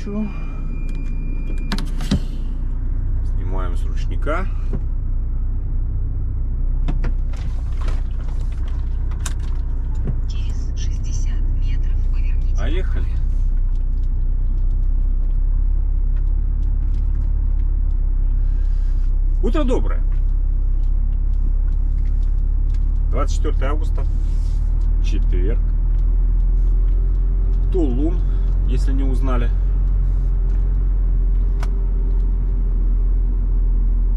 навстречу. Снимаем с ручника. Через 60 метров поверните. Поехали. Утро доброе. 24 августа, четверг. Тулун, если не узнали.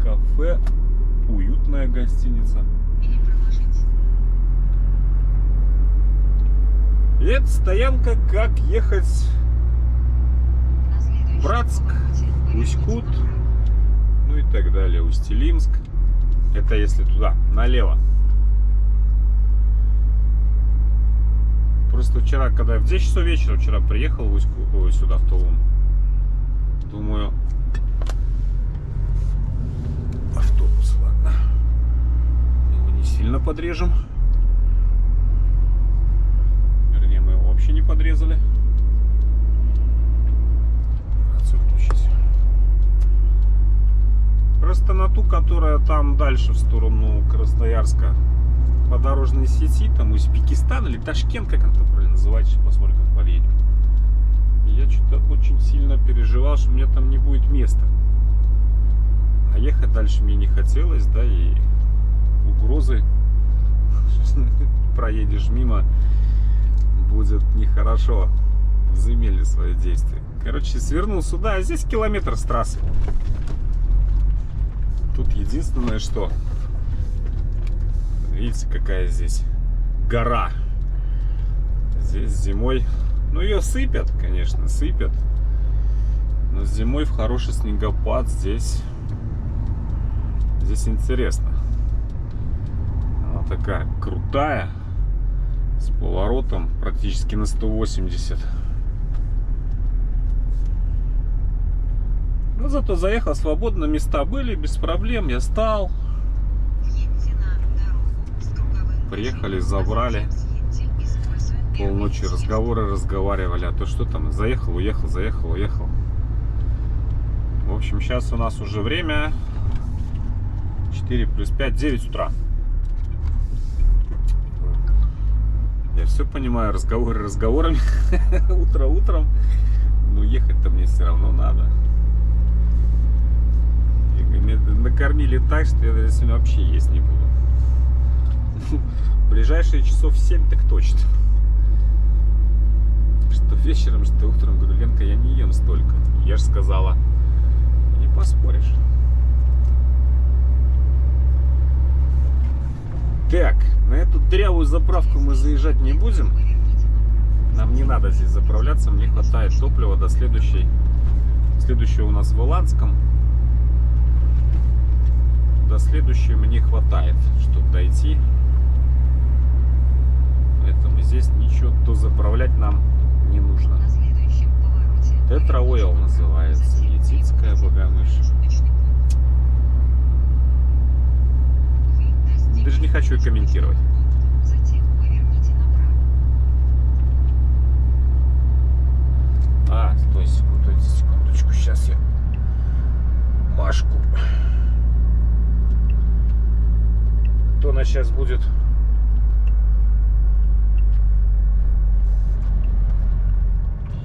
Кафе, уютная гостиница. Или проложить. И это стоянка, как ехать На следующем Братск, повороте поверните Усть-Кут, направо. ну и так далее. Усть-Илимск. Это если туда, налево. Просто вчера, когда я в 10 часов вечера вчера приехал в Усть-Кут, сюда, в Тулун, думаю, автобус, ладно. Его не сильно подрежем. Вернее, мы его вообще не подрезали. Рацию включить. Просто на ту, которая там дальше в сторону Красноярска, по дорожной сети, там Узбекистан или Ташкент, как это правильно называется, сейчас посмотрим, как подъедем. Я что-то очень сильно переживал, что мне там не будет места. А ехать дальше мне не хотелось, да, и угрозы, проедешь мимо, будет нехорошо. Возымели свои действия. Короче, свернул сюда, а здесь километр с трассы. Тут единственное, что... Видите, какая здесь гора. Здесь зимой... Ну, ее сыпят, конечно, сыпят. Но зимой в хороший снегопад здесь... Здесь интересно. Она такая крутая. С поворотом практически на 180. Но зато заехал свободно. Места были, без проблем. Я стал. Въедьте на дорогу с круговым Приехали, движением. забрали. А затем съедьте, используя первый Полночи съезд. разговаривали. А то что там? Заехал, уехал, заехал, уехал. В общем, сейчас у нас уже время 4 плюс 5, 9 утра. Я все понимаю, разговоры разговорами. Утро утром. Но ехать-то мне все равно надо. И меня накормили так, что я сегодня вообще есть не буду. В ближайшие часов 7 так точно. Что вечером, что утром. Говорю, Ленка, я не ем столько. Ешь, сказала. Не поспоришь. Так, на эту дрявую заправку мы заезжать не будем. Нам не надо здесь заправляться. Мне хватает топлива до следующей. Следующая у нас в Иланском. До следующей мне хватает, чтобы дойти. Поэтому здесь ничего дозаправлять нам не нужно. На следующем повороте Тетра Ойл называется. затем Етицкая прибудете богомыш. промежуточный пункт. Вы достигли Даже не хочу и комментировать. пункта. Затем поверните направо. Стой, секундочку, сейчас я Машку. То она сейчас будет.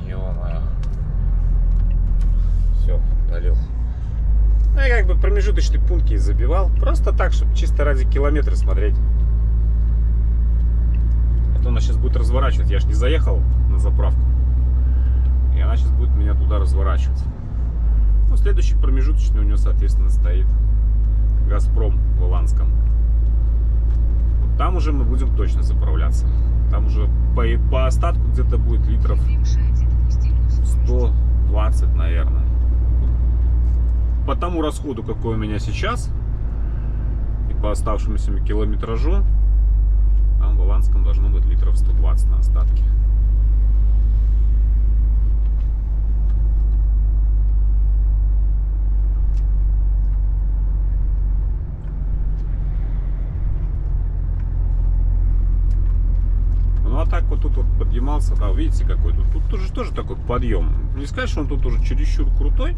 Ё-моё. Все, долил. Ну, я как бы промежуточные пункты забивал. Просто так, чтобы чисто ради километра смотреть. А то она сейчас будет разворачивать. Я ж не заехал на заправку. И она сейчас будет меня туда разворачивать. Ну, следующий промежуточный у нее, соответственно, стоит Газпром в Иланском. Вот там уже мы будем точно заправляться. Там уже по остатку где-то будет литров Превышаете допустимую скорость. 120, наверное. По тому расходу, какой у меня сейчас, и по оставшемуся километражу, там в Иланском должно быть литров 120 на остатке. Ну а так вот тут вот подъемался поднялся, да, видите какой тут. Тут тоже такой подъем. Не сказать, что он тут уже чересчур крутой,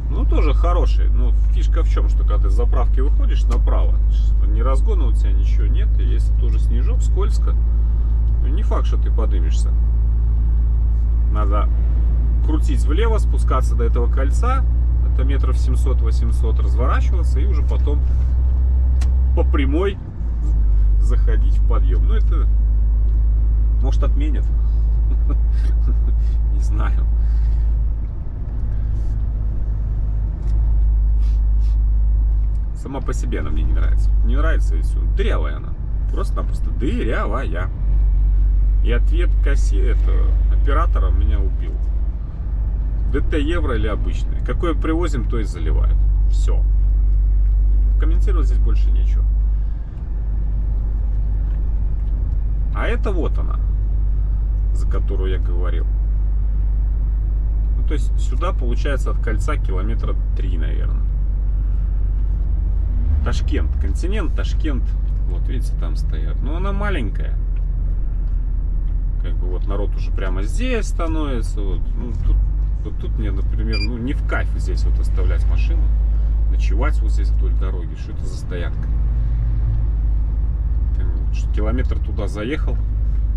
но тоже хороший. Но фишка в чем, что когда ты с заправки выходишь направо, ни разгона у тебя ничего нет, и если тоже снежок, скользко, не факт, что ты поднимешься. Надо крутить влево, спускаться до этого кольца, это метров 700-800, разворачиваться и уже потом по прямой заходить в подъем. Ну это, может, отменят. Не знаю. Сама по себе она мне не нравится. Не нравится и все. Дырявая она. Просто-напросто дырявая. И ответ оператора меня убил. ДТ евро или обычный. Какое привозим, то и заливают. Все. Комментировать здесь больше нечего. А это вот она, за которую я говорил. Ну, то есть сюда получается от кольца километра 3, наверное. Ташкент. Континент, Ташкент. Вот видите, там стоят. Но она маленькая. Как бы вот народ уже прямо здесь становится. Вот тут мне, например, ну не в кайф здесь вот оставлять машину. Ночевать вот здесь вдоль дороги. Что это за стоянка? Километр туда заехал.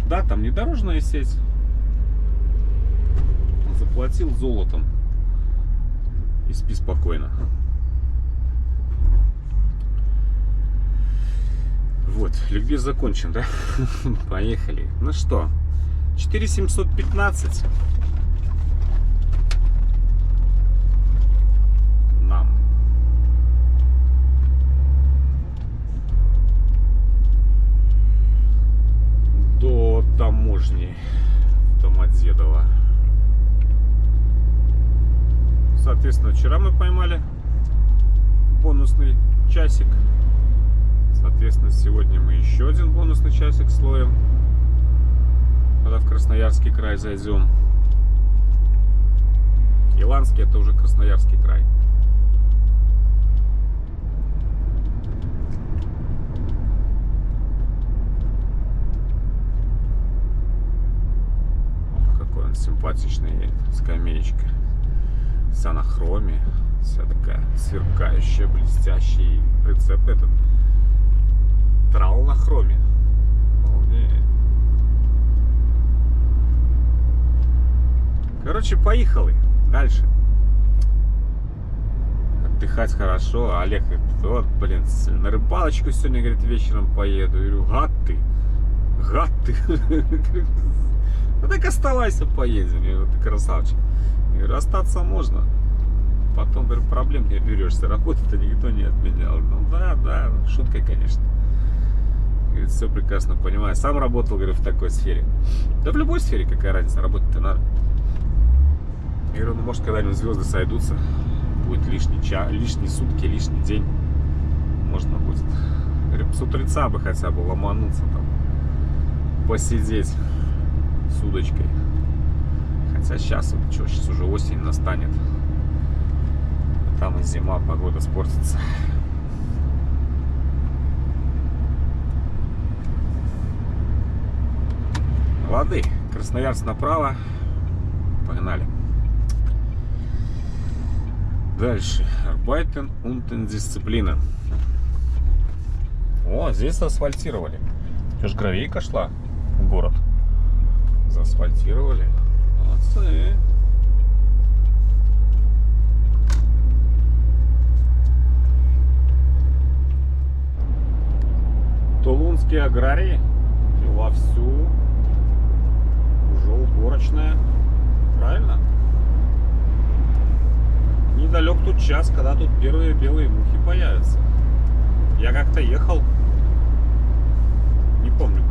Да, там не дорожная сеть. Заплатил золотом. И спи спокойно. Вот, ликбез закончен, да? Поехали. Ну что, 4715 нам. До таможни Домодедово. Соответственно, вчера мы поймали бонусный часик. Соответственно, сегодня мы еще один бонусный часик словим, когда в Красноярский край зайдем. Иланский — это уже Красноярский край. Какой он симпатичный, скамеечка. Вся на хроме, вся такая сверкающая, блестящая. И прицеп этот трал на хроме. Короче, поехали дальше. Отдыхать хорошо. А Олег говорит, вот, блин, на рыбалочку сегодня, говорит, вечером поеду. Я говорю, гад ты. Ну так оставайся, поедем. Я говорю, ты красавчик. Я говорю, остаться можно. Потом, говорю, проблем не берешься. Работу-то никто не отменял. Ну да, шутка, конечно. Говорит, все прекрасно понимаю. Сам работал, говорю, в такой сфере. Да в любой сфере, какая разница, работать-то надо. Я говорю, ну может когда-нибудь звезды сойдутся. Будет лишние сутки, лишний день. Можно будет. Говорю, с утреца бы хотя бы ломануться там. Посидеть с удочкой. Хотя сейчас, вот что, сейчас уже осень настанет. Там и зима, погода испортится. Лады, Красноярск направо. Погнали. Дальше. Arbeiten und Disziplinen. О, здесь асфальтировали. Что ж, гравейка шла в город. Заасфальтировали. Молодцы. Тулунские аграрии вовсю. Уже уборочная. Правильно? Недалек тут час, когда тут первые белые мухи появятся. Я как-то ехал. Не помню,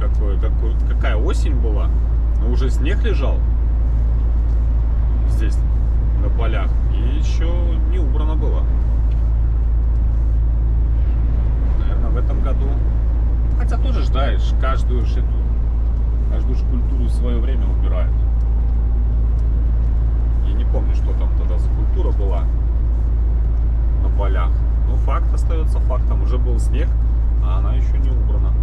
какая осень была. Но уже снег лежал. Здесь, на полях. И еще не убрано было. Наверное, в этом году. Хотя тоже ждаешь, каждую культуру в свое время убирают. Я не помню, что там тогда за культура была на полях. Но факт остается фактом. Уже был снег, а она еще не убрана.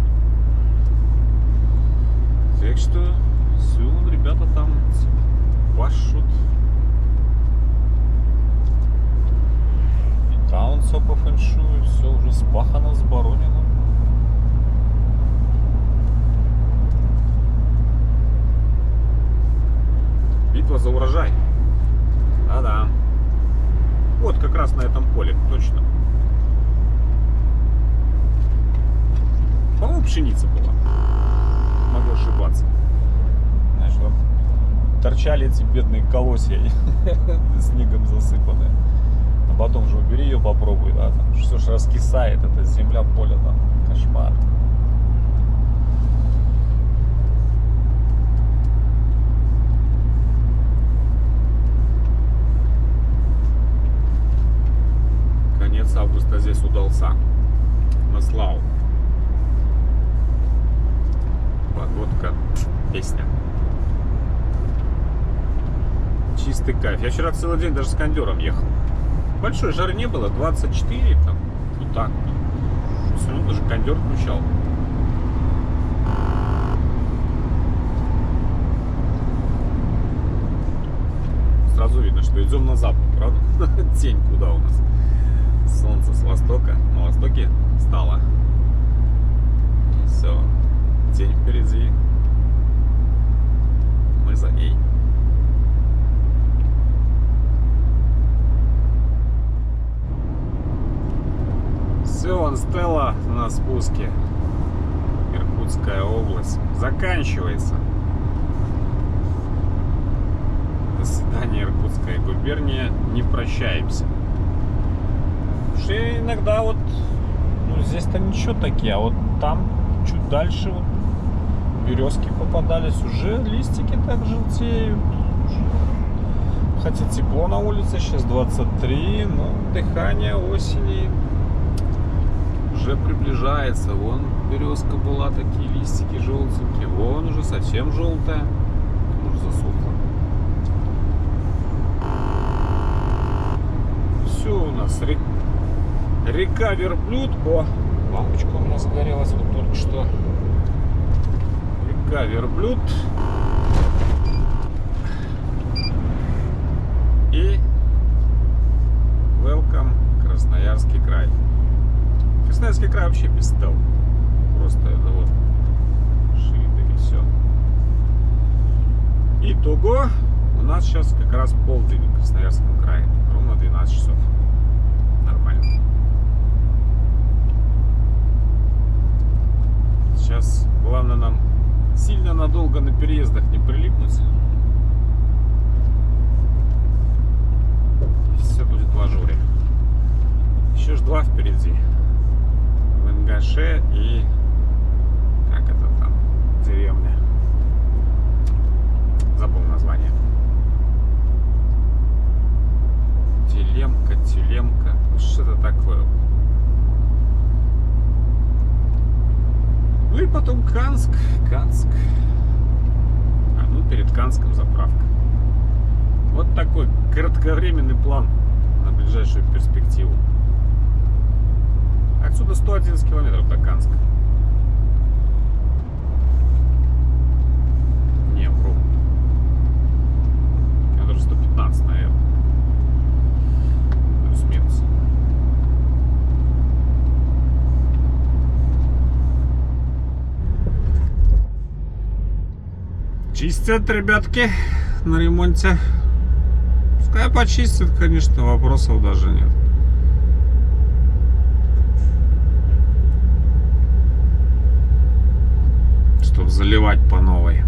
Так что Все, ребята там пашут. И там все по фэншую, все уже спахано, сборонено. Битва за урожай. Да-да. Вот как раз на этом поле, точно. По-моему, пшеница была. Могу ошибаться. Знаешь, вот торчали эти бедные колосья снегом засыпанные. А потом же убери ее, попробуй, да, там все ж раскисает, эта земля, поле, там, кошмар. Конец августа здесь удался. На славу. Погодка, песня. Чистый кайф. Я вчера целый день даже с кондером ехал. Большой жары не было, 24, там, вот так вот. Все равно даже кондер включал. Сразу видно, что идем на запад, правда? Тень куда у нас? Солнце с востока. На востоке встало. И все. Тень впереди. Мы за ней. Все, вон Стелла на спуске. Иркутская область. Заканчивается. До свидания, Иркутская губерния. Не прощаемся. Потому что иногда вот, ну, здесь-то ничего такие, а вот там чуть дальше вот березки попадались, уже листики так желтеют. Хотя тепло на улице, сейчас 23, но дыхание осени уже приближается. Вон березка была, такие листики желтенькие, вон уже совсем желтая, уже засохла. Все у нас река Верблюд. О, лампочка у меня загорелась вот только что. Река Верблюд. И welcome Красноярский край. Красноярский край вообще без стел. Просто это вот шито и все. Итого у нас сейчас как раз полдень в Красноярском крае. Ровно 12 часов. Нормально. Сейчас главное нам сильно надолго на переездах не прилипнуть. И все будет в ажуре. Еще ж 2 впереди. В Ингаше и как это там деревня. Забыл название. Телемка. Что-то такое. Ну и потом Канск. А ну перед Канском заправка. Вот такой кратковременный план на ближайшую перспективу. Отсюда 111 километров до Канска. Не, вру. Километров 115, наверное. Плюс-минус. Чистят, ребятки, на ремонте. Пускай почистят, конечно, вопросов даже нет. Чтобы заливать по новой.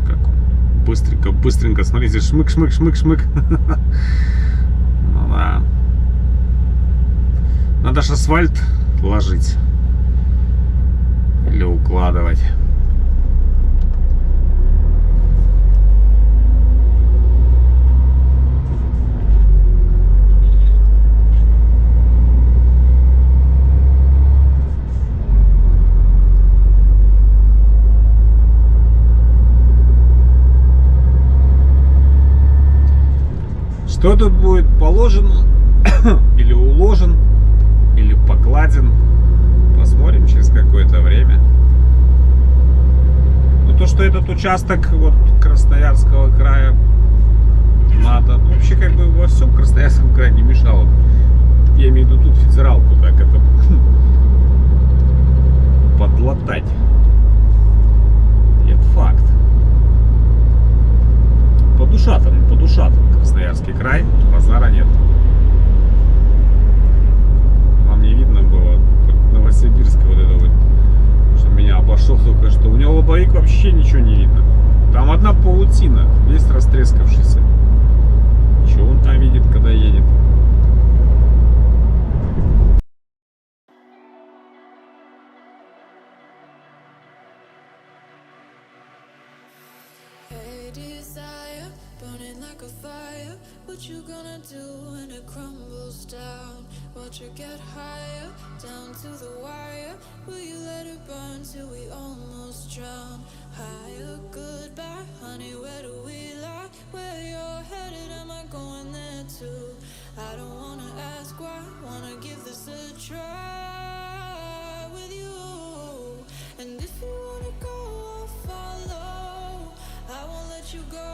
Как он? Быстренько, смотрите, шмык. Ну да. Надо ж асфальт ложить. Или укладывать. Что тут будет положено или или уложен, или покладен. Посмотрим через какое-то время. Но то, что этот участок вот Красноярского края надо, ну, вообще как бы во всем Красноярском крае не мешало. Я имею в виду тут федералку, так это подлатать. Это факт. По душатам Красноярский край, базара нет. Вам не видно было Новосибирск вот это вот, что меня обошел только что. У него лобовик вообще ничего не видно. Там одна паутина, весь растрескавшийся. Что он там видит, когда едет? Hey, desire, burning like a fire. What you gonna do when it crumbles down? Watch it get higher, down to the wire. Will you let it burn till we almost drown? Higher, goodbye, honey, where do we lie? Where you're headed, am I going there too? I don't wanna ask why, wanna give this a try with you. And if you wanna go, I'll follow. I won't let you go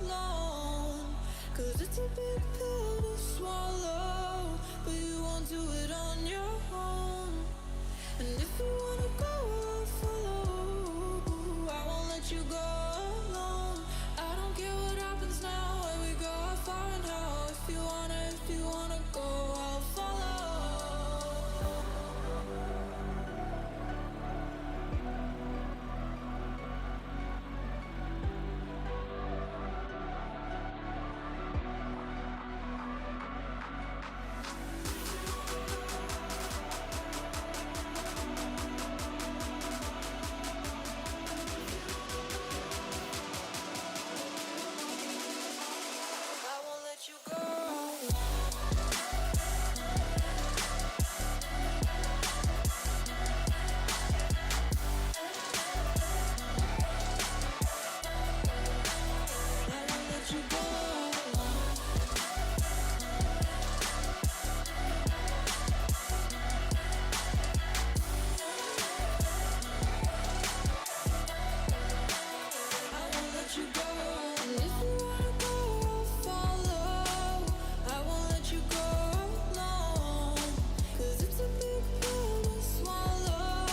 alone, 'cause it's a big pill to swallow, but you won't do it on your own. And if you wanna go, I'll follow. I won't let you go alone. I don't care what happens now, where we go, how far and how. If you wanna go, I'll follow. I won't let you go. I won't let you go. I won't let you go. And if you wanna go, I'll follow. I won't let you go alone, 'cause it's a big pill to swallow,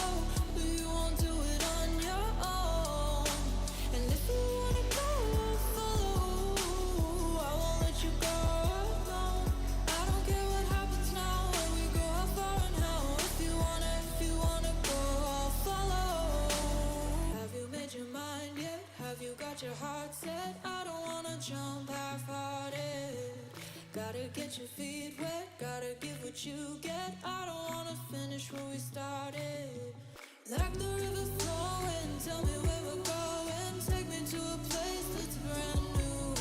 but you won't do it on your own. And if you wanna go, I'll follow. I won't let you go alone. I don't care what happens now, where we go, how far and how. If you wanna go, I'll follow. Have you made your mind yet? Have you got your heart set? I don't wanna jump half-hearted. Gotta get your feet wet, gotta give what you get. I don't wanna finish what we started. Like the river flowing, tell me where we're going. Take me to a place that's brand new.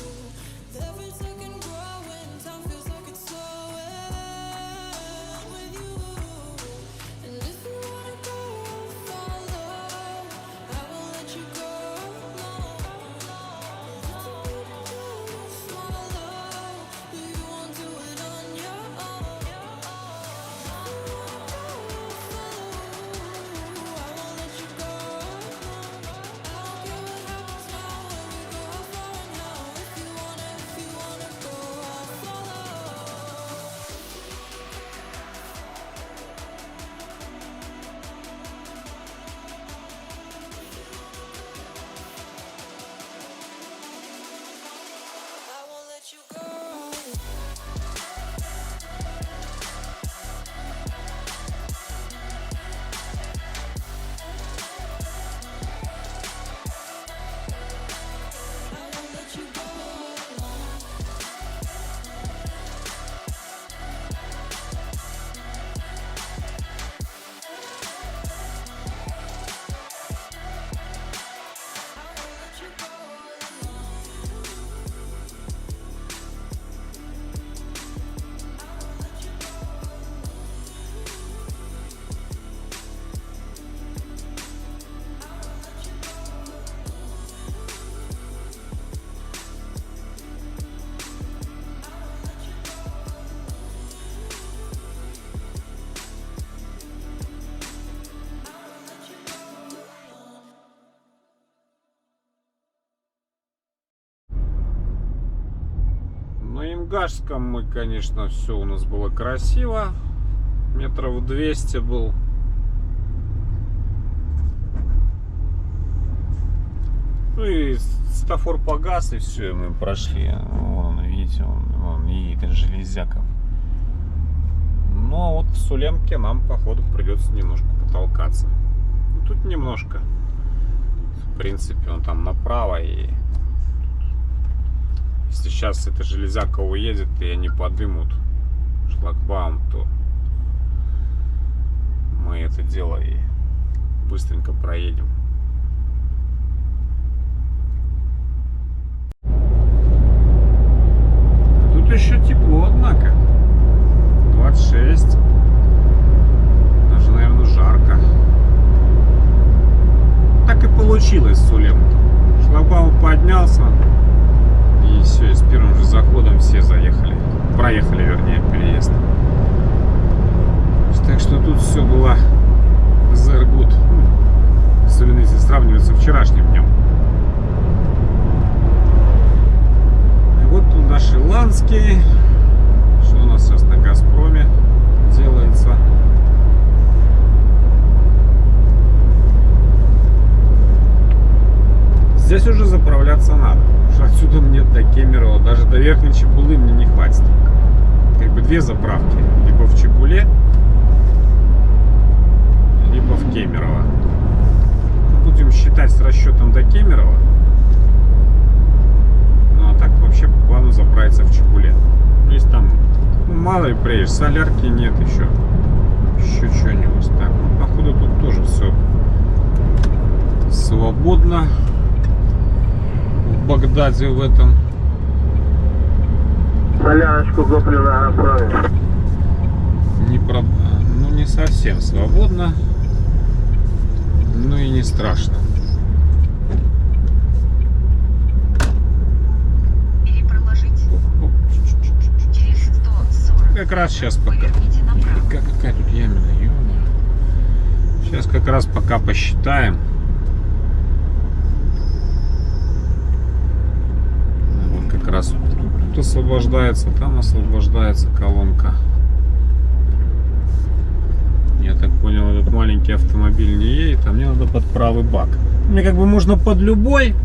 Every second growing, time feels like it's slowing with you. And if you wanna go, I'll follow. I won't let you go alone. 'Cause it's a big pill to swallow, but you won't do it on your own. If you wanna go, I'll follow. I won't let you go alone. I don't care what happens now, where we go, how far and how. На Имгашском мы, конечно, все у нас было красиво. Метров 200 был. Ну и светофор погас, и все, мы прошли. Вон, видите, вон едет железяков. Но вот в Сулемке нам, походу, придется немножко потолкаться. Ну, тут немножко. В принципе, он там направо, и если сейчас эта железяка уедет, и они подымут шлагбаум, то мы это дело и быстренько проедем. Тут еще тепло, однако. 26. Даже, наверное, жарко. Так и получилось с Сулемки. Шлагбаум поднялся. И все, и с первым же заходом все заехали. Проехали, вернее, переезд. Так что тут все было very good. Особенно если сравнивать со вчерашним днем. И вот тут наш Иландский. Что у нас сейчас на Газпроме делается? Здесь уже заправляться надо. Потому что отсюда мне до Кемерово, даже до Верхней Чебулы мне не хватит. Как бы две заправки. Либо в Чебуле, либо в Кемерово. Будем считать с расчетом до Кемерово. Ну а так вообще по плану заправиться в Чебуле. Ну, если там мало ли приедешь, солярки нет еще. Еще что-нибудь. Так, ну, походу тут тоже все свободно. В Багдаде в этом. Соляночку куплю на Газпроме. Ну, не совсем свободно. Ну и не страшно. Или проложить через 140. Как раз сейчас пока. Поверните направо. Какая тут ямина, ё-моё. Сейчас как раз пока посчитаем. Вот как раз тут освобождается, там освобождается колонка. Я так понял, этот маленький автомобиль не едет, а мне надо под правый бак. Мне как бы можно под любой,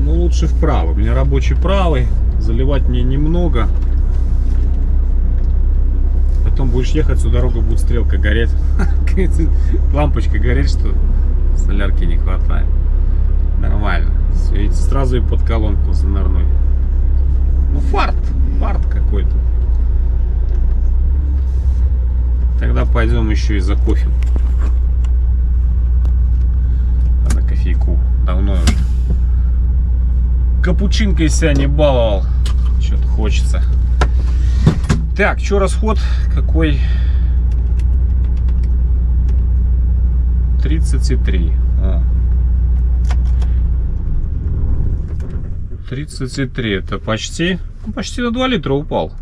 но лучше в правый. У меня рабочий правый, заливать мне немного. Потом будешь ехать, всю дорогу будет стрелка гореть. Лампочка гореть, что солярки не хватает. Нормально. Все, видите, сразу и под колонку занырнуть. Ну фарт какой-то. Тогда пойдем еще и за кофе. Надо кофейку. Давно уже капучинкой себя не баловал. Что-то хочется. Так, что расход какой? 33. О. 33. Это почти на 2 литра упал.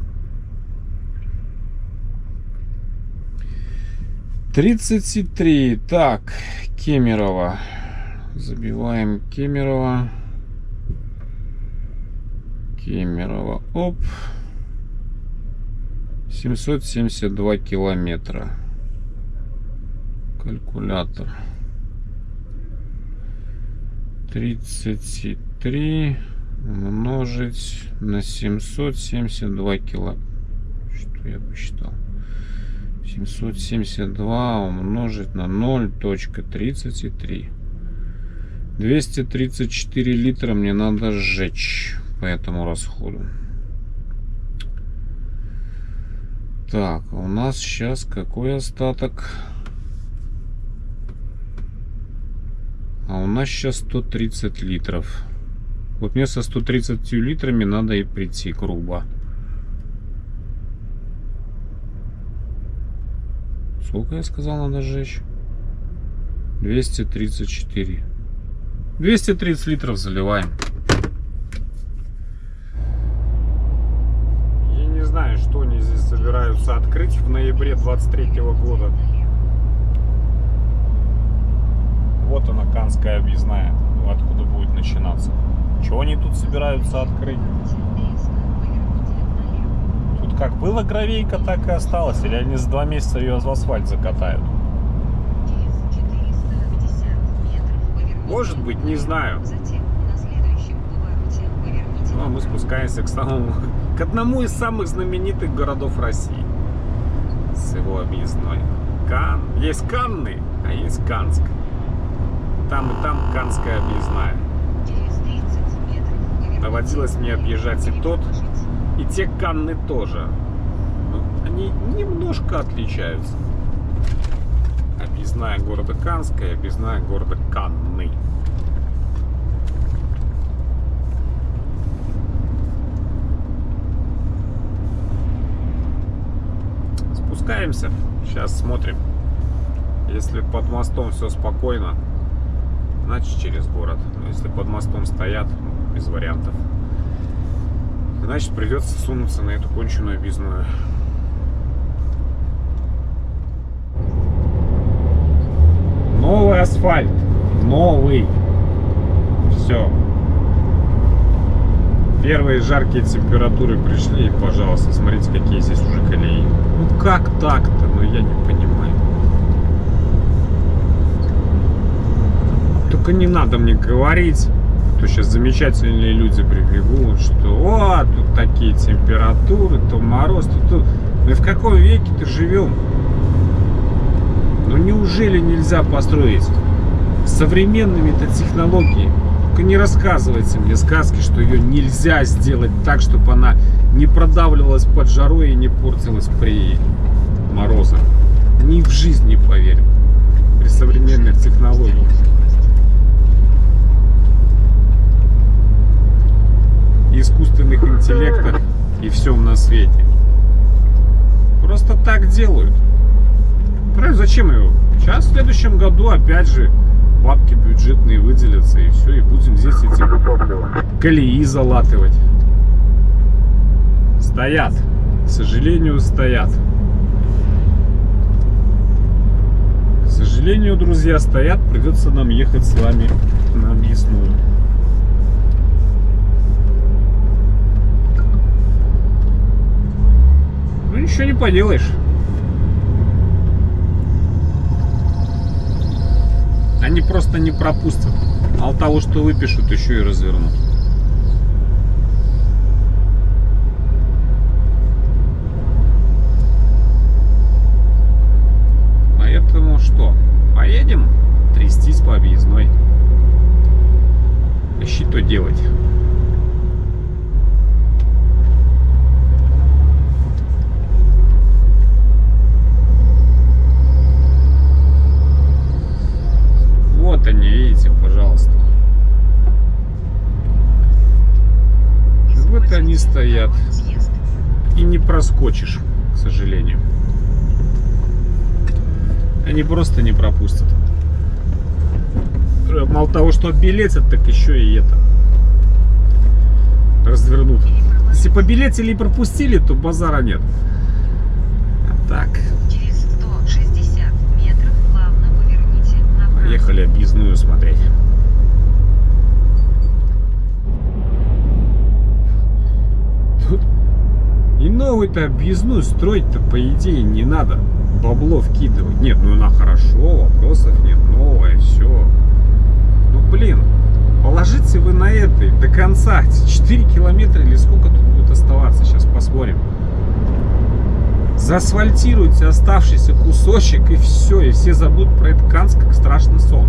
33. Так, Кемерово. Забиваем Кемерово. Кемерово. Оп. 772 километра. Калькулятор. 33 умножить на 772 километра. Что я посчитал? 772 умножить на 0.33. 234 литра мне надо сжечь по этому расходу. Так, у нас сейчас какой остаток? А у нас сейчас 130 литров. Вот мне со 130 литрами надо и прийти грубо. Сколько я сказал надо сжечь? 234. 230 литров заливаем. Я не знаю, что они здесь собираются открыть в ноябре 23 года. Вот она, Канская объездная. Откуда будет начинаться. Чего они тут собираются открыть? Тут как была гравейка, так и осталась. Или они за 2 месяца ее в асфальт закатают? Может быть, не знаю. Ну, а мы спускаемся к одному из самых знаменитых городов России. С его объездной. Есть Канны, а есть Канск. Там и там Канская объездная. Доводилось мне объезжать и тот, и те Канны тоже. Но они немножко отличаются. Объездная города Канска и объездная города Канны. Спускаемся. Сейчас смотрим. Если под мостом все спокойно, значит через город. Но если под мостом стоят, без вариантов, значит придется сунуться на эту конченую объездную. Новый асфальт. Новый. Все. Первые жаркие температуры пришли, и, пожалуйста, смотрите, какие здесь уже колеи. Ну как так-то? Ну я не понимаю. Только не надо мне говорить, то сейчас замечательные люди прибегут, что о, тут такие температуры, то мороз, то. Ну и в каком веке-то живем? Ну неужели нельзя построить современными-то технологиями? Только не рассказывайте мне сказки, что ее нельзя сделать так, чтобы она не продавливалась под жарой и не портилась при морозах. Ни в жизни не поверю. При современных технологиях. Искусственных интеллектах и всем на свете. Просто так делают. Правильно, зачем его? Сейчас в следующем году опять же бабки бюджетные выделятся, и все, и будем здесь эти колеи залатывать. Стоят. К сожалению, стоят. К сожалению, друзья, стоят. Придется нам ехать с вами на объездную. Ну, ничего не поделаешь. Они просто не пропустят. Мало того, что выпишут, еще и развернут. Поэтому что? Поедем трястись по объездной. Ищи то делать. Вот они, видите, пожалуйста. Вот они стоят. И не проскочишь, к сожалению. Они просто не пропустят. Мало того, что оббилетят, так еще и это развернут. Если побилетили и пропустили, то базара нет. А так. Через 160 метров плавно поверните направо. Поехали объездную смотреть. Тут и новую-то объездную строить-то, по идее, не надо. Бабло вкидывать. Нет, ну она хорошо, вопросов нет. Новое, все. Ну блин, положите вы на этой до конца. 4 километра или сколько тут будет оставаться? Сейчас посмотрим. Заасфальтируйте оставшийся кусочек, и все. И все забудут про этот Канск, как страшный сон.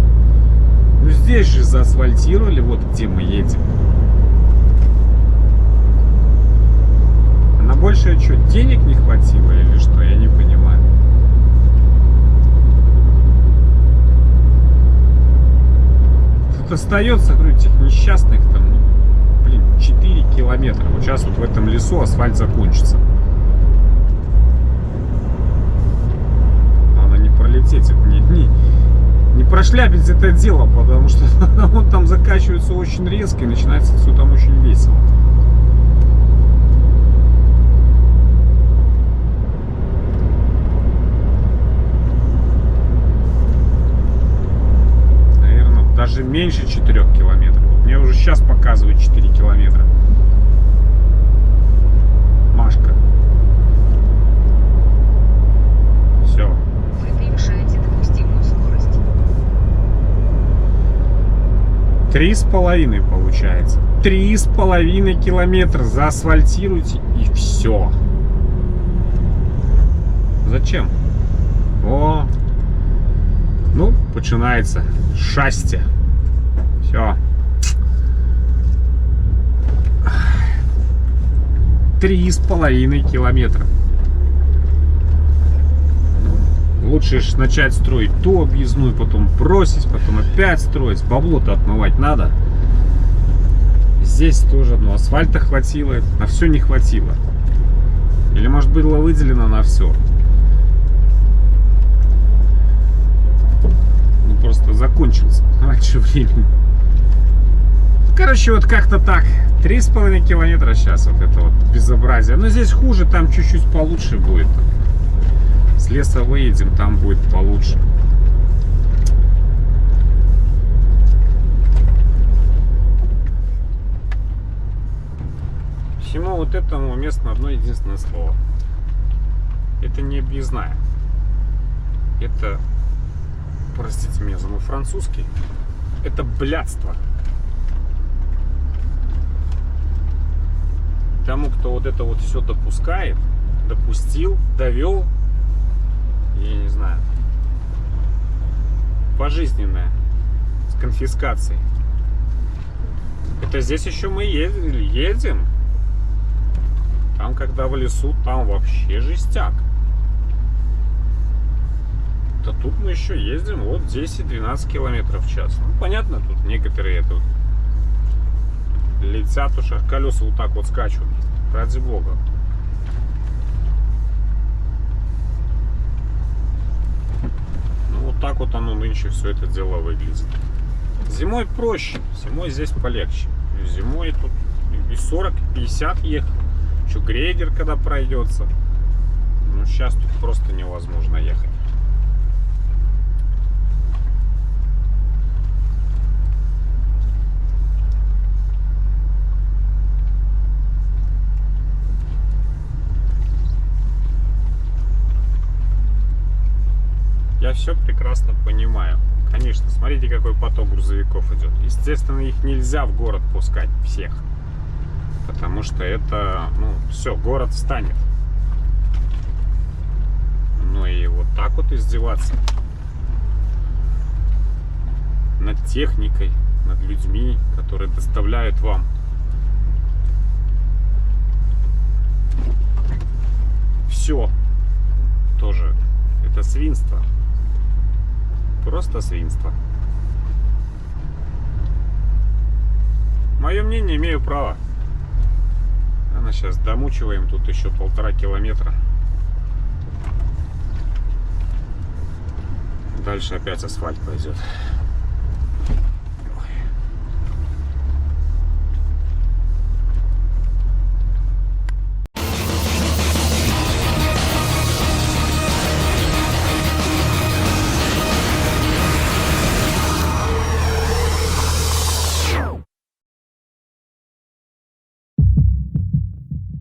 Ну здесь же заасфальтировали, вот где мы едем. А на большее что, денег не хватило или что? Я не понимаю. Тут остается, говорю, этих несчастных там, ну, блин, 4 километра. Вот сейчас вот в этом лесу асфальт закончится. Надо не пролететь, это не прошляпить это дело, потому что он там заканчивается очень резко и начинается все там очень весело. Наверное, даже меньше 4 километров. Мне уже сейчас сейчас показывает 4 километра. Машка. Все. Вы превышаете допустимую скорость. 3,5 получается. 3,5 километра заасфальтируйте и все. Зачем? О, ну, починається щастя. Все. 3,5 километра. Лучше ж начать строить ту объездную, потом бросить, потом опять строить. Бабло-то отмывать надо. Здесь тоже, ну, асфальта хватило, на все не хватило. Или, может, было выделено на все. Ну, просто закончился раньше времени. Короче, вот как-то так. 3,5 километра сейчас вот это вот безобразие. Но здесь хуже, там чуть-чуть получше будет. С леса выедем, там будет получше. Всему вот этому уместно одно единственное слово. Это не объездная. Это, простите меня за мой французский, это блядство. Тому, кто вот это вот все допускает, допустил, довел, я не знаю, пожизненное, с конфискацией. Это здесь еще мы едем. Там, когда в лесу, там вообще жестяк. Да тут мы еще ездим вот 10-12 километров в час. Ну, понятно, тут некоторые тут летят, уж колеса вот так вот скачут. Ради бога. Ну, вот так вот оно нынче все это дело выглядит. Зимой проще, зимой здесь полегче. Зимой тут и 40, и 50 ехал. Еще грейдер когда пройдется. Ну, сейчас тут просто невозможно ехать. Я все прекрасно понимаю. Конечно, смотрите, какой поток грузовиков идет. Естественно, их нельзя в город пускать всех. Потому что это, ну, все, город встанет. Ну и вот так вот издеваться над техникой, над людьми, которые доставляют вам все, тоже это свинство. Просто свинство. Мое мнение, имею право. Она сейчас домучиваем тут еще 1,5 километра. Дальше опять асфальт пойдет.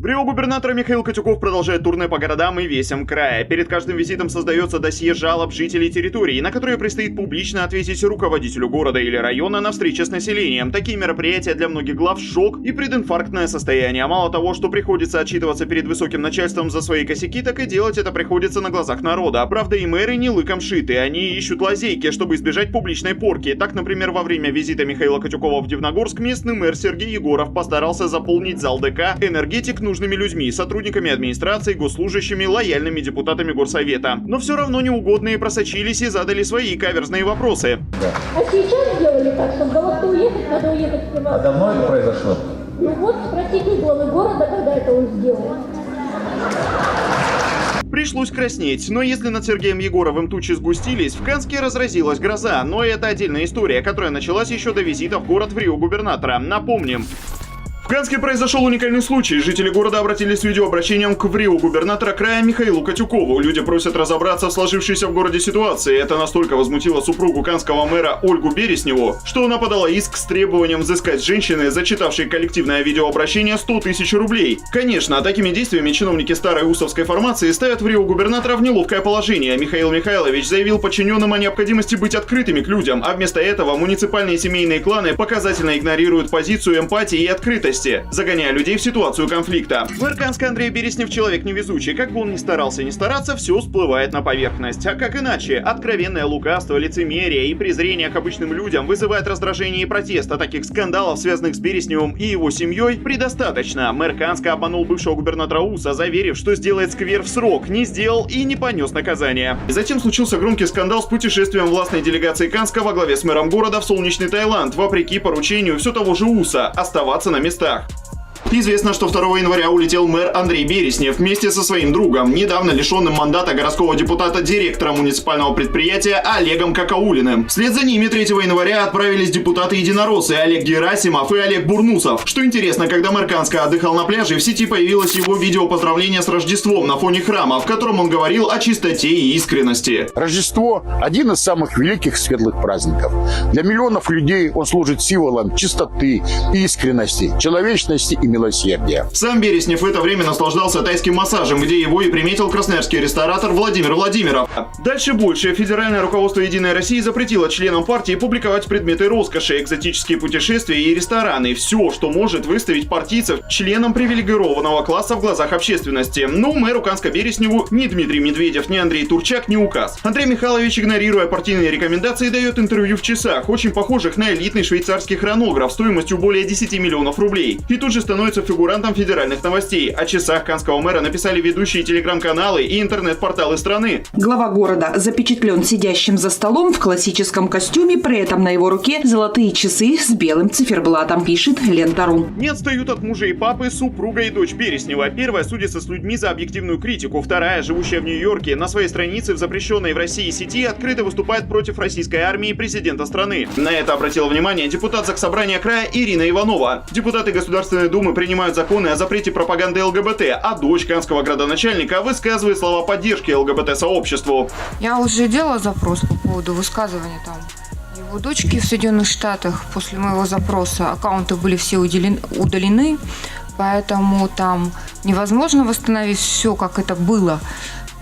В Рио губернатор Михаил Котюков продолжает турне по городам и весям края. Перед каждым визитом создается досье жалоб жителей территории, на которые предстоит публично ответить руководителю города или района на встрече с населением. Такие мероприятия для многих глав шок и прединфарктное состояние. А мало того, что приходится отчитываться перед высоким начальством за свои косяки, так и делать это приходится на глазах народа. Правда, и мэры не лыком шиты, они ищут лазейки, чтобы избежать публичной порки. Так, например, во время визита Михаила Котюкова в Дивногорск местный мэр Сергей Егоров постарался заполнить зал ДК «Энергетик» нужными людьми, сотрудниками администрации, госслужащими, лояльными депутатами горсовета. Но все равно неугодные просочились и задали свои каверзные вопросы. А сейчас сделали так, чтобы головку уехать, надо уехать в Приват. А давно это произошло? Ну вот, спросите главы города, когда это он сделал. Пришлось краснеть, но если над Сергеем Егоровым тучи сгустились, в Канске разразилась гроза, но это отдельная история, которая началась еще до визита в город в Рио губернатора. Напомним. В Канске произошел уникальный случай. Жители города обратились с видеообращением к губернатора края Михаилу Котюкову. Люди просят разобраться в сложившейся в городе ситуации. Это настолько возмутило супругу канского мэра Ольгу Бересневу, что она подала иск с требованием взыскать с женщины, зачитавшей коллективное видеообращение, 100 тысяч рублей. Конечно, такими действиями чиновники старой усовской формации ставят в губернатора в неловкое положение. Михаил Михайлович заявил подчиненным о необходимости быть открытыми к людям, а вместо этого муниципальные семейные кланы показательно игнорируют позицию эмпатии и открытости, загоняя людей в ситуацию конфликта. Мэр Канска Андрей Береснев человек невезучий. Как бы он ни старался не стараться, все всплывает на поверхность. А как иначе? Откровенное лукавство, лицемерие и презрение к обычным людям вызывает раздражение и протест. А таких скандалов, связанных с Бересневым и его семьей, предостаточно. Мэр Канска обманул бывшего губернатора УСа, заверив, что сделает сквер в срок, не сделал и не понес наказание. Затем случился громкий скандал с путешествием властной делегации Канска во главе с мэром города в солнечный Таиланд, вопреки поручению все того же УСа оставаться на местах. Известно, что 2 января улетел мэр Андрей Береснев вместе со своим другом, недавно лишенным мандата городского депутата, директора муниципального предприятия Олегом Какаулиным. Вслед за ними 3 января отправились депутаты-единороссы Олег Герасимов и Олег Бурнусов. Что интересно, когда мэр Канска отдыхал на пляже, в сети появилось его видео поздравления с Рождеством на фоне храма, в котором он говорил о чистоте и искренности. Рождество – один из самых великих светлых праздников. Для миллионов людей он служит символом чистоты, искренности, человечности и милосердия. Сам Береснев в это время наслаждался тайским массажем, где его и приметил красноярский ресторатор Владимир Владимиров. Дальше больше. Федеральное руководство «Единой России» запретило членам партии публиковать предметы роскоши, экзотические путешествия и рестораны. Все, что может выставить партийцев членам привилегированного класса в глазах общественности. Но мэру Канска Бересневу ни Дмитрий Медведев, ни Андрей Турчак не указ. Андрей Михайлович, игнорируя партийные рекомендации, дает интервью в часах, очень похожих на элитный швейцарский хронограф стоимостью более 10 миллионов рублей. И тут же становится фигурантом федеральных новостей. О часах канского мэра написали ведущие телеграм-каналы и интернет-порталы страны. Глава города запечатлен сидящим за столом в классическом костюме, при этом на его руке золотые часы с белым циферблатом, пишет Лента.ру. Не отстают от мужа и папы супруга и дочь Береснева. Первая судится с людьми за объективную критику, вторая, живущая в Нью-Йорке, на своей странице в запрещенной в России сети открыто выступает против российской армии и президента страны. На это обратила внимание депутат Заксобрания края Ирина Иванова. Депутаты Государственной Думы принимают законы о запрете пропаганды ЛГБТ, а дочь канского градоначальника высказывает слова поддержки ЛГБТ-сообществу. Я уже делала запрос по поводу высказывания там его дочки в Соединенных Штатах. После моего запроса аккаунты были все удалены, поэтому там невозможно восстановить все, как это было,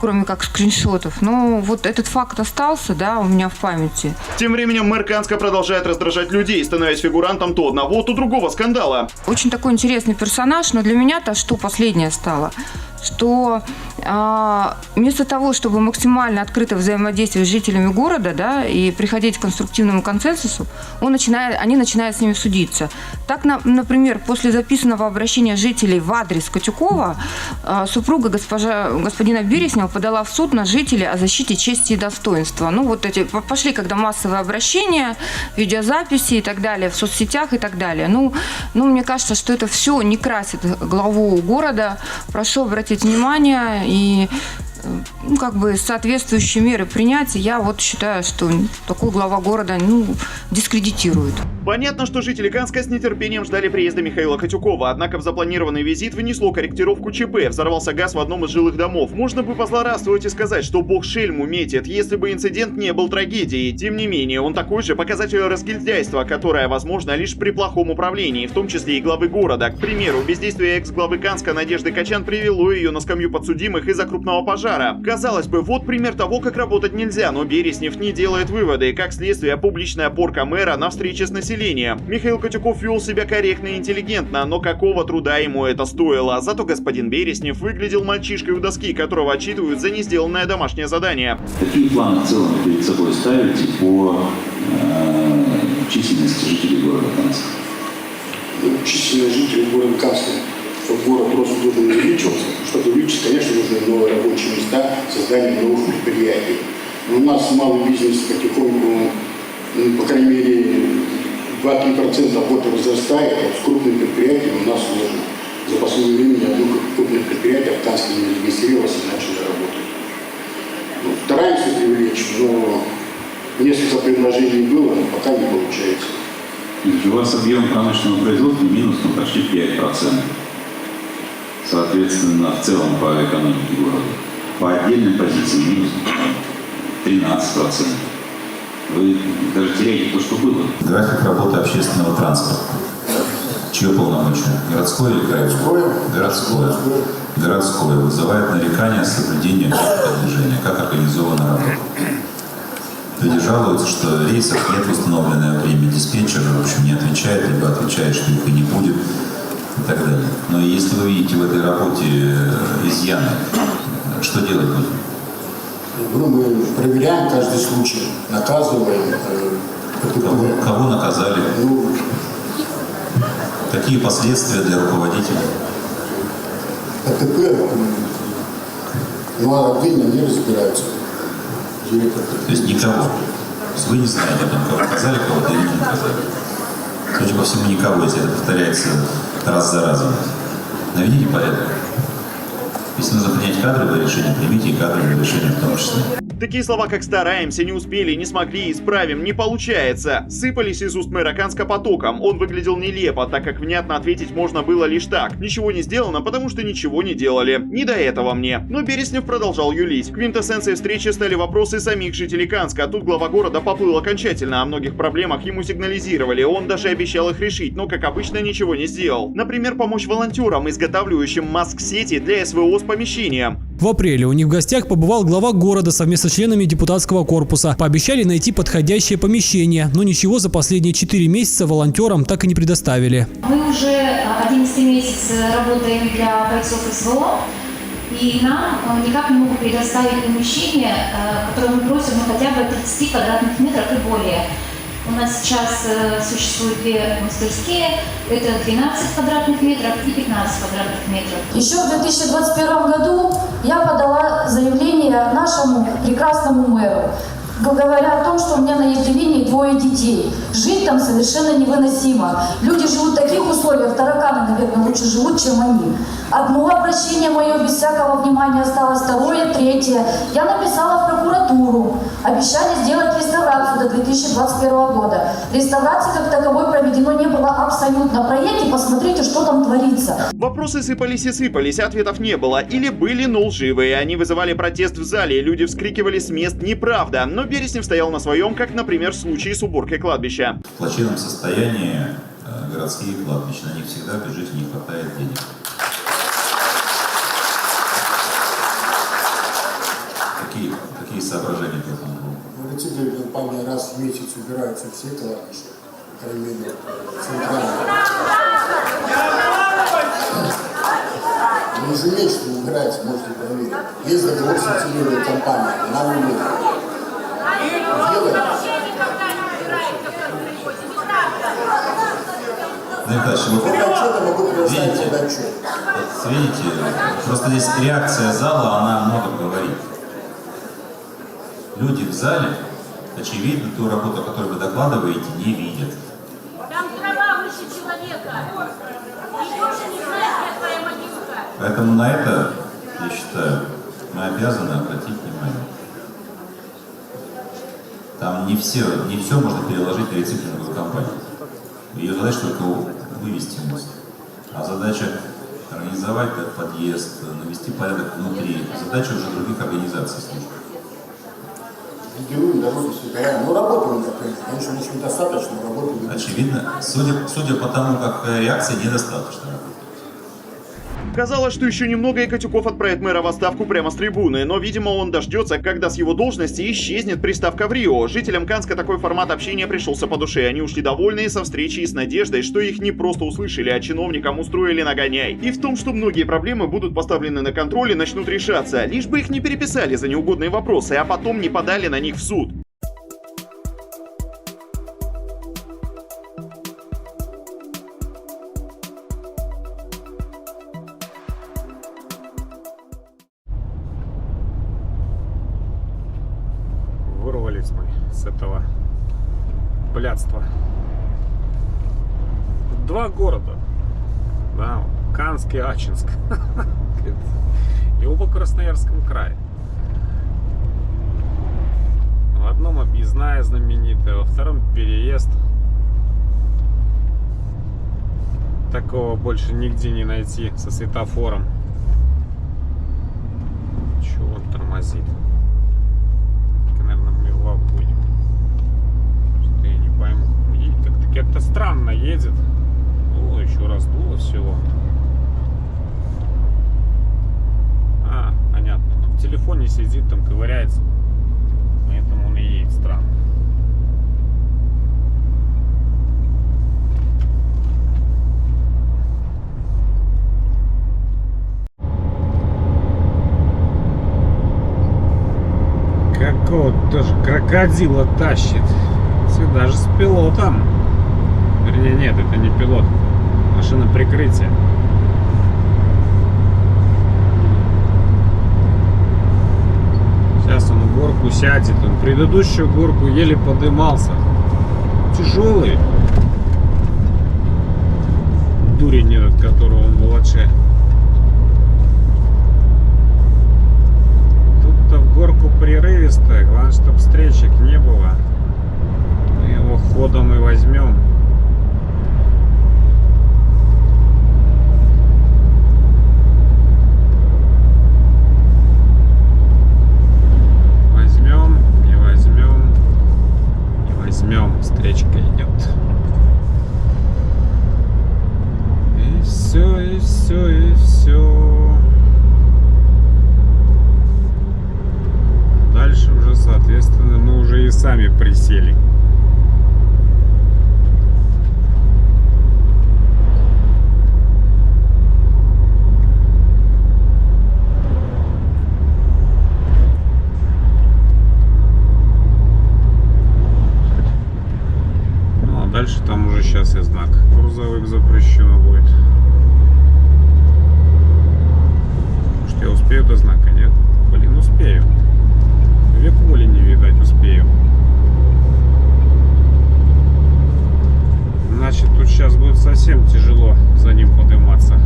кроме как скриншотов. Но вот этот факт остался, да, у меня в памяти. Тем временем мэр Канска продолжает раздражать людей, становясь фигурантом то одного, то другого скандала. Очень такой интересный персонаж, но для меня-то что последнее стало? Что вместо того, чтобы максимально открыто взаимодействовать с жителями города, да, и приходить к конструктивному консенсусу, они начинают с ними судиться. Так, например, после записанного обращения жителей в адрес Котюкова, супруга господина Береснева подала в суд на жителей о защите чести и достоинства. Ну, вот эти пошли, когда массовые обращения, видеозаписи и так далее, в соцсетях и так далее. Ну, мне кажется, что это все не красит главу города. Прошу обратить внимание и соответствующие меры принять. Я вот считаю, что такой глава города дискредитирует. Понятно, что жители Канска с нетерпением ждали приезда Михаила Котюкова, однако в запланированный визит внесло корректировку ЧП. Взорвался газ в одном из жилых домов. Можно бы позлорадствовать и сказать, что бог шельму метит, если бы инцидент не был трагедией. Тем не менее, он такой же показатель разгильдяйства, которое возможно лишь при плохом управлении, в том числе и главы города. К примеру, бездействие экс-главы Канска Надежды Качан привело ее на скамью подсудимых из-за крупного пожара. Казалось бы, вот пример того, как работать нельзя, но Береснев не делает выводы. Как следствие, публичная порка мэра на встрече с населением. Михаил Котюков вел себя корректно и интеллигентно, но какого труда ему это стоило. Зато господин Береснев выглядел мальчишкой у доски, которого отчитывают за несделанное домашнее задание. Какие планы в целом перед собой ставите по численности жителей города Канска? Численность жителей города Канска, чтобы город просто должен увеличиваться. Чтобы увеличиться, конечно, нужны новые рабочие места, создание новых предприятий. Но у нас малый бизнес потихоньку, по крайней мере, 2-3% работы возрастает, а с крупными предприятиями у нас сложно. За последнее время ни одно крупное предприятие в Канске не зарегистрировалось и начали работать. Стараемся привлечь, но несколько предложений было, но пока не получается. Значит, у вас объем промышленного производства минус почти 5%. Соответственно, в целом по экономике города. По отдельным позициям минус 13%. Вы даже теряете то, что было. График работы общественного транспорта. Чье полномочия? Городское или краевое? Городское. Городское. Вызывает нарекания с соблюдением движения. Как организована работа? Люди жалуются, что рейсов нет в установленное время. Диспетчер, в общем, не отвечает, либо отвечает, что их и не будет, и так далее. Но если вы видите в этой работе изъяны, что делать будем? Ну, мы проверяем каждый случай, наказываем. Кого наказали? Ну, какие последствия для руководителя? ТП, ну, а отдельно не разбираются. Директор. То есть никого? То есть вы не знаете о том, кого наказали, кого-то или не наказали? Судя по всему, никого, если это повторяется раз за разом. Наведите порядок. Если нужно принять кадровое решение, примите и кадровое решение в том числе. Такие слова, как «стараемся», «не успели», «не смогли», «исправим», «не получается» сыпались из уст мэра Канска потоком. Он выглядел нелепо, так как внятно ответить можно было лишь так: ничего не сделано, потому что ничего не делали. Не до этого мне. Но Береснев продолжал юлить. Квинтэссенцией встречи стали вопросы самих жителей Канска. Тут глава города поплыл окончательно. О многих проблемах ему сигнализировали. Он даже обещал их решить, но, как обычно, ничего не сделал. Например, помочь волонтерам, изготавливающим маск-сети для СВО с помещением. В апреле у них в гостях побывал глава города совместно с членами депутатского корпуса. Пообещали найти подходящее помещение, но ничего за последние 4 месяца волонтерам так и не предоставили. Мы уже 11 месяц работаем для бойцов СВО, и нам никак не могут предоставить помещение, которое мы просим хотя бы 30 квадратных метров и более. У нас сейчас существуют 2 мастерские, это 12 квадратных метров и 15 квадратных метров. Еще в 2021 году я подала заявление нашему прекрасному мэру, говоря о том, что у меня на Ежевине 2 детей. Жить там совершенно невыносимо. Люди живут в таких условиях, тараканы, наверное, лучше живут, чем они. Одно обращение мое без всякого внимания осталось, 2-е, 3-е. Я написала в прокуратуру. Обещали сделать реставрацию до 2021 года. Реставрации как таковой проведено не было абсолютно. Проедьте, посмотрите, что там творится. Вопросы сыпались и сыпались, ответов не было. Или были, но лживые. Они вызывали протест в зале, люди вскрикивали с мест «неправда». Но Береснев стоял на своем, как, например, в случае с уборкой кладбища. В плачевном состоянии городские кладбища. На них всегда бюджете не хватает денег. Какие соображения по этому поводу? Муниципальная компания раз в месяц убираются все кладбища, кроме центрального. Ну, ежемесячно убирается, можете проверить. Есть договор с муниципальной компанией, она умеет. Видите, просто здесь реакция зала, она много говорит. Люди в зале, очевидно, ту работу, которую вы докладываете, не видят. Там трава выше человека. Никто же не знает, где твоя могилка. Поэтому на это, я считаю, мы обязаны обратить внимание. Там не все можно переложить на рециклинговую компанию. Ее задача только вывести мост. А задача организовать подъезд, навести порядок внутри. Задача уже других организаций служб. Регионы дороги собираем. Ну, работаем, конечно, очень достаточно, работаем. Очевидно, судя по тому, как реакция недостаточно. Казалось, что еще немного и Котюков отправит мэра в отставку прямо с трибуны, но, видимо, он дождется, когда с его должности исчезнет приставка в Рио. Жителям Канска такой формат общения пришелся по душе. Они ушли довольные со встречи и с надеждой, что их не просто услышали, а чиновникам устроили нагоняй. И в том, что многие проблемы будут поставлены на контроль и начнут решаться, лишь бы их не переписали за неугодные вопросы, а потом не подали на них в суд. Вырвались мы с этого блядства. 2 города. Да, Канск и Ачинск. И оба в Красноярском крае. В одном объездная знаменитая, во втором переезд. такого больше нигде не найти со светофором. Чего он тормозит? Наверное, мы его обгоним. Что я не пойму. Как-то странно едет. О, еще раз дуло всего. А, понятно. В телефоне сидит, там ковыряется. Поэтому он и едет странно. Какого-то тоже крокодила тащит. Даже с пилотом. Вернее, нет, это не пилот. Машина прикрытия. Сейчас он в горку сядет. Он предыдущую горку еле подымался. Тяжелый. Дурень этот, которого он волоче. Тут-то в горку прерывистая. Главное, чтобы встречек не было. Мы его ходом и возьмем. Встречка идет. И все, и все, и все. Дальше уже, соответственно, мы уже и сами присели. Дальше там уже сейчас и знак. Грузовых запрещено будет. Может, я успею до знака? Нет? Блин, успею. Век воли не видать, успею. Значит, тут сейчас будет совсем тяжело за ним подниматься.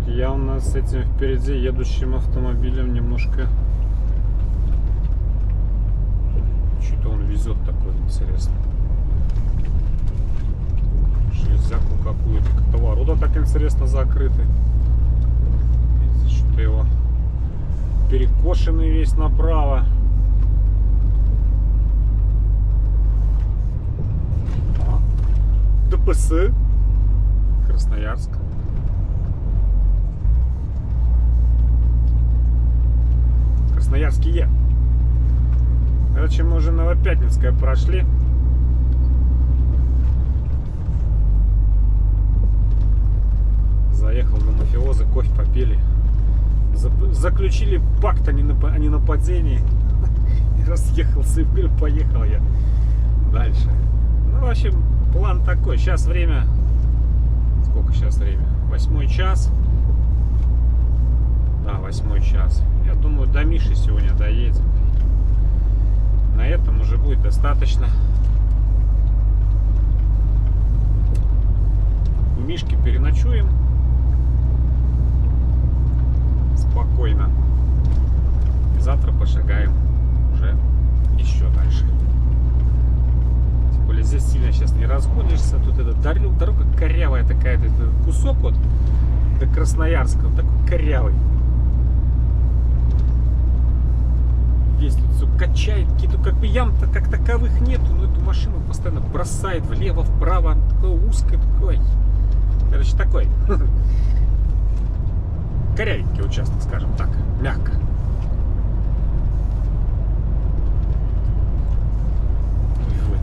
Явно с этим впереди едущим автомобилем немножко что-то он везет такое, интересно. Железяку какую-то, как-то ворота так интересно закрыты. Что-то его перекошенный весь направо. ДПС Красноярск. Красноярские. Короче, мы уже Новопятницкое прошли. Заехал на мафиозы, кофе попили. Заключили пакт о ненападении. И разъехался, и поехал я дальше. Ну, в общем, план такой. Сейчас время... Сколько сейчас время? 8 час. Да, 8 час. Я думаю, до Миши сегодня доедем. На этом уже будет достаточно. У Мишки переночуем. Спокойно. И завтра пошагаем уже еще дальше. Тем более здесь сильно сейчас не разгонишься. Тут эта дорога корявая такая. Кусок вот до Красноярска. Вот такой корявый. Здесь тут все качает, какие-то как бы ям-то как таковых нету, но эту машину постоянно бросает влево, вправо, такое узкое, такой. Короче, такой. Корявенький участок, скажем так, мягко. Вот.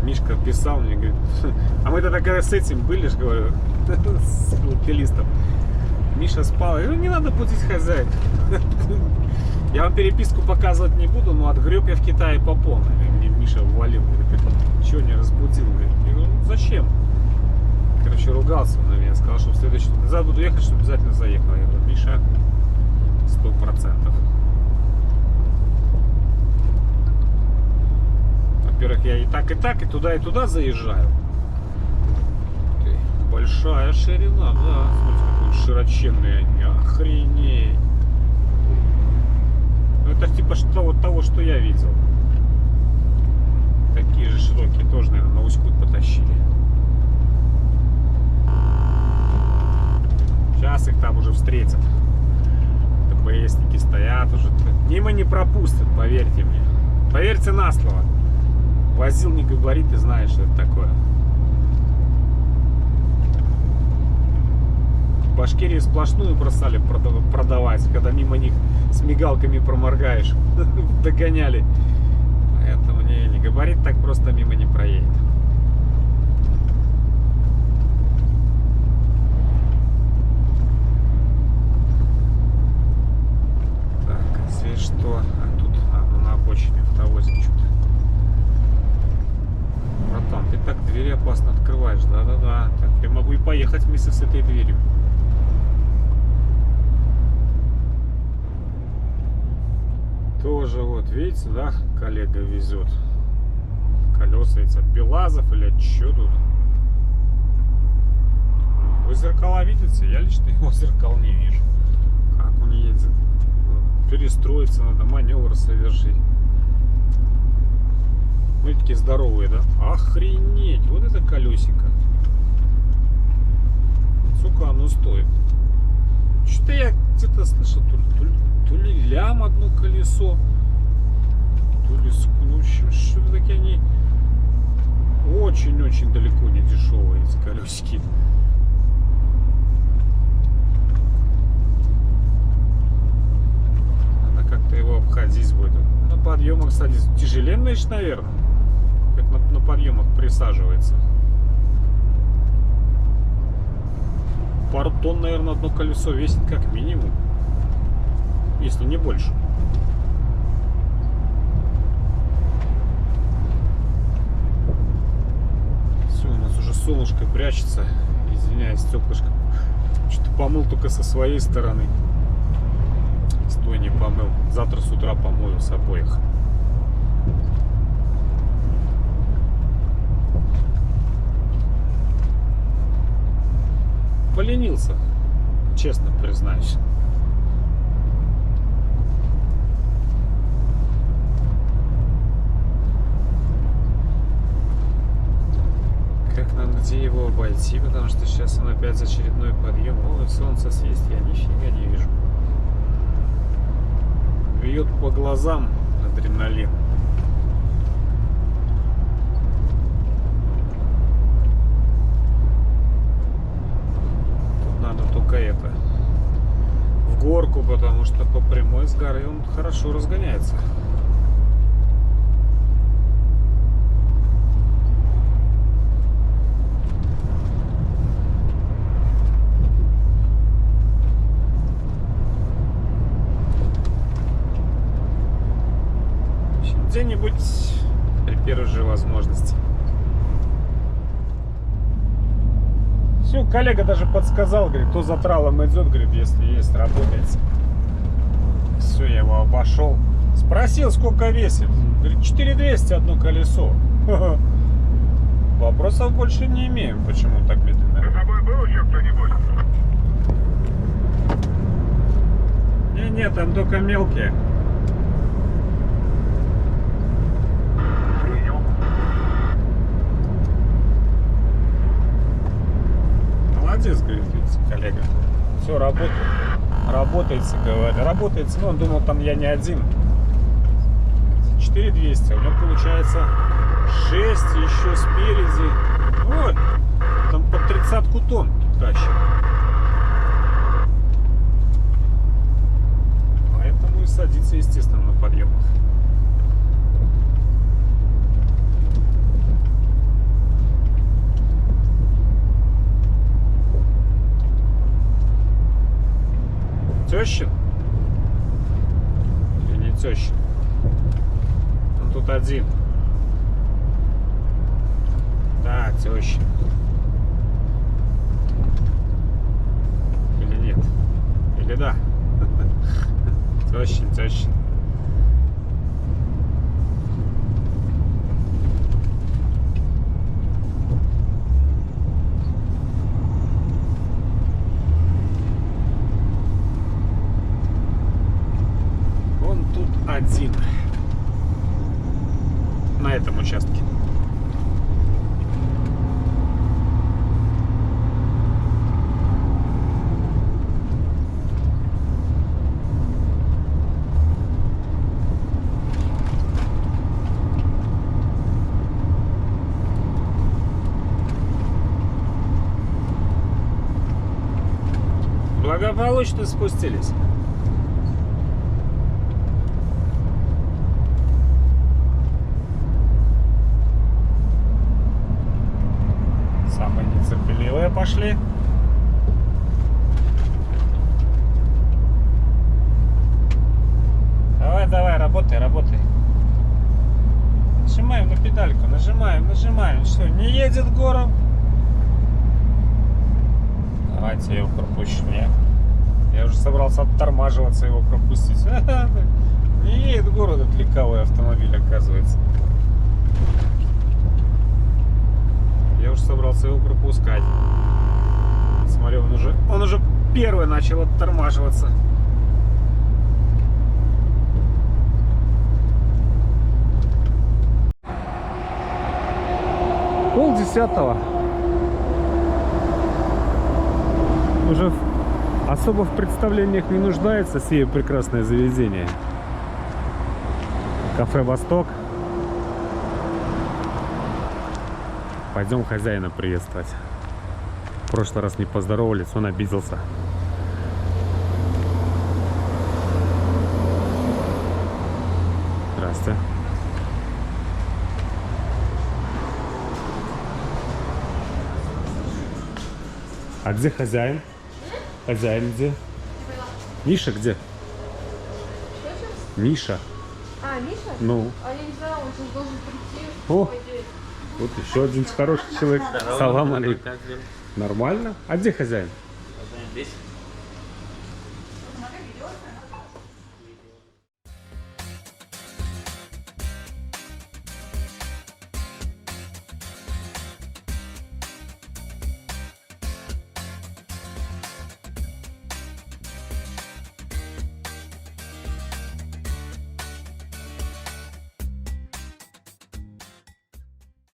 Мишка писал мне, говорит, а мы тогда когда с этим были, же говорю, с велосипедистом. Миша спал. Я говорю, не надо будить хозяек. Я вам переписку показывать не буду, но отгреб я в Китае по полной. Мне Миша ввалил. Говорит, чего не разбудил? Я говорю, ну зачем? Короче, ругался на меня. Сказал, что в следующий... Назад буду ехать, чтобы обязательно заехал. Я говорю, Миша, 100%. Во-первых, я и так, и туда заезжаю. Большая ширина, да. Смотрите, какой он широченный. Охренеть. Ну, это типа вот того, что я видел. Такие же широкие тоже, наверное, на Усть-Кут потащили. Сейчас их там уже встретят. ДПСники стоят уже. Мимо не пропустят, поверьте мне. Поверьте на слово. Возил не габарит и знаешь, что это такое. В Башкирии сплошную бросали продавать, когда мимо них с мигалками проморгаешь. Догоняли. Поэтому не габарит так просто мимо не проедет. Так, здесь что? А тут на обочине автовозик что-то. Братан, ты так двери опасно открываешь. Да-да-да. Так, я могу и поехать вместе с этой дверью. Тоже вот, видите, да, коллега везет. Колеса эти от Белазов или от чё тут? Вы зеркала видите? Я лично его зеркал не вижу. Как он едет? Перестроиться надо, маневр совершить. Вы такие здоровые, да? Охренеть! Вот это колесико. Сука, оно стоит. Что-то я где-то слышал, то ли лям одно колесо, то ли, ну, в общем, что-то такие они очень-очень далеко не дешевые, эти колесики. Надо как-то его обходить будет. На подъемах садится. Тяжеленный, наверное, как на подъемах присаживается. Пару тонн, наверное, одно колесо весит как минимум. Если не больше. Все, у нас уже солнышко прячется. Извиняюсь, стеклышко. Что-то помыл только со своей стороны. С той не помыл. Завтра с утра помою с обоих. Поленился, честно признаюсь. Как нам где его обойти, потому что сейчас он опять очередной подъем. Ой, солнце светит, я нифига не вижу. Бьет по глазам адреналин. Надо только это в горку, потому что по прямой с горы он хорошо разгоняется. Где-нибудь при первой же возможности. Все, коллега даже подсказал, говорит, кто за тралом идет, говорит, если есть, работает. Все, я его обошел. Спросил, сколько весит. Говорит, 4200 одно колесо. Вопросов больше не имеем, почему так медленно. За тобой был еще кто-нибудь? Не, там только мелкие. Молодец, говорит, коллега. Все, работает. Работается, говорит. Работается, но он думал, там я не один. 4200. У него получается 6 еще спереди. Вот. Там под 30-ку тонн тащит. Поэтому и садится, естественно, на подъемах. Тещин? Или не тещин? Он тут один. Да, тещин. Или нет? Или да? Тещин. Благополучно спустились. Самые нетерпеливые пошли. Давай, давай, работай, работай. Нажимаем на педальку, нажимаем, нажимаем. Что, не едет гором? Давайте я его пропущу. Я уже собрался оттормаживаться, его пропустить. Не едет в город этот легковой автомобиль, оказывается. Я уже собрался его пропускать. Смотрю, он уже первый начал оттормаживаться. Полдесятого. Уже особо в представлениях не нуждается сие прекрасное заведение. Кафе «Восток». Пойдем хозяина приветствовать. В прошлый раз не поздоровались, он обиделся. Здрасте. А где хозяин? Хозяин где? Миша где? Миша. А, Миша? Ну. А я не знаю, он сейчас должен прийти. О, вот еще один хороший человек. Салам алейкум. Нормально? А где хозяин? Здесь.